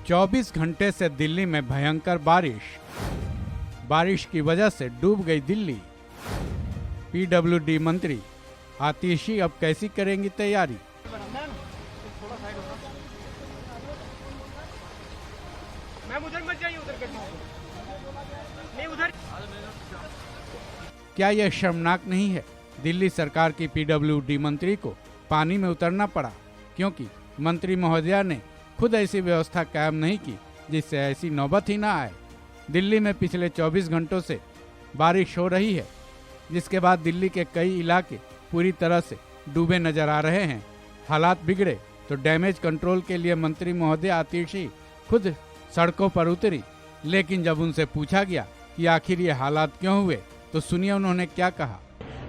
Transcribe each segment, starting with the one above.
24 घंटे से दिल्ली में भयंकर बारिश की वजह से डूब गई दिल्ली। पीडब्ल्यूडी मंत्री आतिशी अब कैसी करेंगी तैयारी? क्या यह शर्मनाक नहीं है? दिल्ली सरकार की पीडब्ल्यूडी मंत्री को पानी में उतरना पड़ा क्योंकि मंत्री महोदया ने खुद ऐसी व्यवस्था कायम नहीं की जिससे ऐसी नौबत ही ना आए। दिल्ली में पिछले 24 घंटों से बारिश हो रही है, जिसके बाद दिल्ली के कई इलाके पूरी तरह से डूबे नजर आ रहे हैं। हालात बिगड़े तो डैमेज कंट्रोल के लिए मंत्री महोदया आतिशी खुद सड़कों पर उतरी, लेकिन जब उनसे पूछा गया कि आखिर ये हालात क्यों हुए तो सुनिए उन्होंने क्या कहा।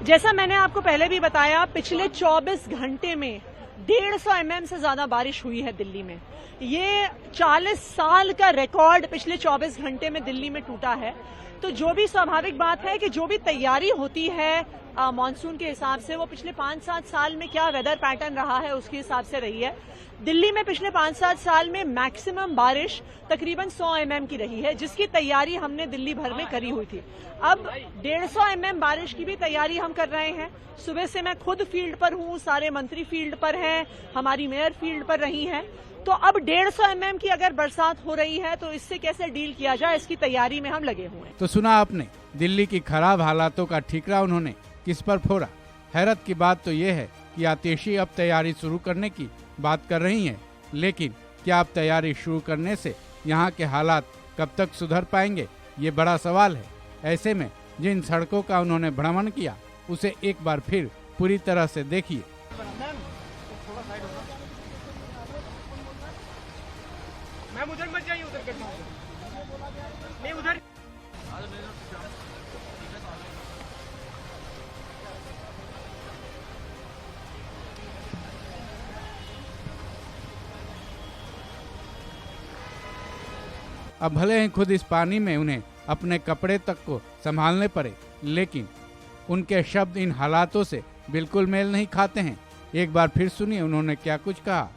जैसा मैंने आपको पहले भी बताया, पिछले 24 घंटे में 150 mm से ज्यादा बारिश हुई है दिल्ली में। ये 40 साल का रिकॉर्ड पिछले 24 घंटे में दिल्ली में टूटा है। तो जो भी स्वाभाविक बात है कि जो भी तैयारी होती है मानसून के हिसाब से, वो पिछले 5-7 साल में क्या वेदर पैटर्न रहा है उसके हिसाब से रही है। दिल्ली में पिछले 5-7 साल में मैक्सिमम बारिश तकरीबन 100 mm की रही है, जिसकी तैयारी हमने दिल्ली भर में करी हुई थी। अब 150 mm बारिश की भी तैयारी हम कर रहे हैं। सुबह से मैं खुद फील्ड पर हूं, सारे मंत्री फील्ड पर हैं, हमारी मेयर फील्ड पर रही हैं। तो अब 150 mm की अगर बरसात हो रही है तो इससे कैसे डील किया जाए, इसकी तैयारी में हम लगे हुए हैं। तो सुना आपने, दिल्ली की खराब हालातों का ठीकरा उन्होंने किस पर फोड़ा। हैरत की बात तो ये है कि आतिशी अब तैयारी शुरू करने की बात कर रही हैं, लेकिन क्या अब तैयारी शुरू करने से यहाँ के हालात कब तक सुधर पाएंगे, ये बड़ा सवाल है। ऐसे में जिन सड़कों का उन्होंने भ्रमण किया उसे एक बार फिर पूरी तरह से देखिए। मैम उधर मत जाइए, उधर नहीं उधर। अब भले ही खुद इस पानी में उन्हें अपने कपड़े तक को संभालने पड़े, लेकिन उनके शब्द इन हालातों से बिल्कुल मेल नहीं खाते हैं। एक बार फिर सुनिए उन्होंने क्या कुछ कहा।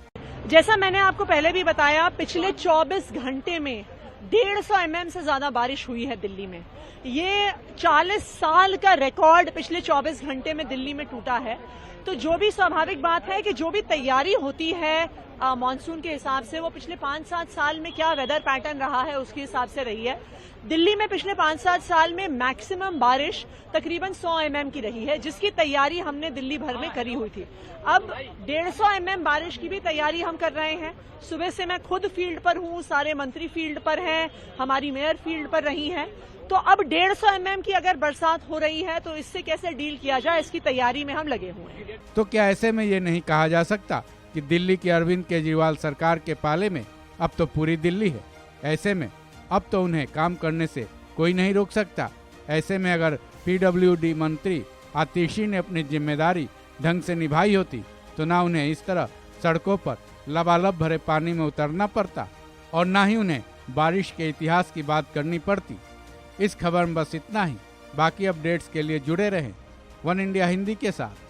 जैसा मैंने आपको पहले भी बताया, पिछले 24 घंटे में 150 mm से ज्यादा बारिश हुई है दिल्ली में। ये 40 साल का रिकॉर्ड पिछले 24 घंटे में दिल्ली में टूटा है। तो जो भी स्वाभाविक बात है कि जो भी तैयारी होती है मानसून के हिसाब से, वो पिछले 5-7 साल में क्या वेदर पैटर्न रहा है उसके हिसाब से रही है। दिल्ली में पिछले 5-7 साल में मैक्सिमम बारिश तकरीबन 100 mm की रही है, जिसकी तैयारी हमने दिल्ली भर में करी हुई थी। अब 150 mm बारिश की भी तैयारी हम कर रहे हैं। सुबह से मैं खुद फील्ड पर हूं, सारे मंत्री फील्ड पर हैं, हमारी मेयर फील्ड पर रही हैं। तो अब 150 mm की अगर बरसात हो रही है तो इससे कैसे डील किया जाए, इसकी तैयारी में हम लगे हुए हैं। तो क्या ऐसे में ये नहीं कहा जा सकता कि दिल्ली की अरविंद केजरीवाल सरकार के पाले में अब तो पूरी दिल्ली है? ऐसे में अब तो उन्हें काम करने से कोई नहीं रोक सकता। ऐसे में अगर पीडब्ल्यूडी मंत्री आतिशी ने अपनी जिम्मेदारी ढंग से निभाई होती तो ना उन्हें इस तरह सड़कों पर लबालब भरे पानी में उतरना पड़ता और ना ही उन्हें बारिश के इतिहास की बात करनी पड़ती। इस खबर में बस इतना ही। बाकी अपडेट्स के लिए जुड़े रहें वन इंडिया हिंदी के साथ।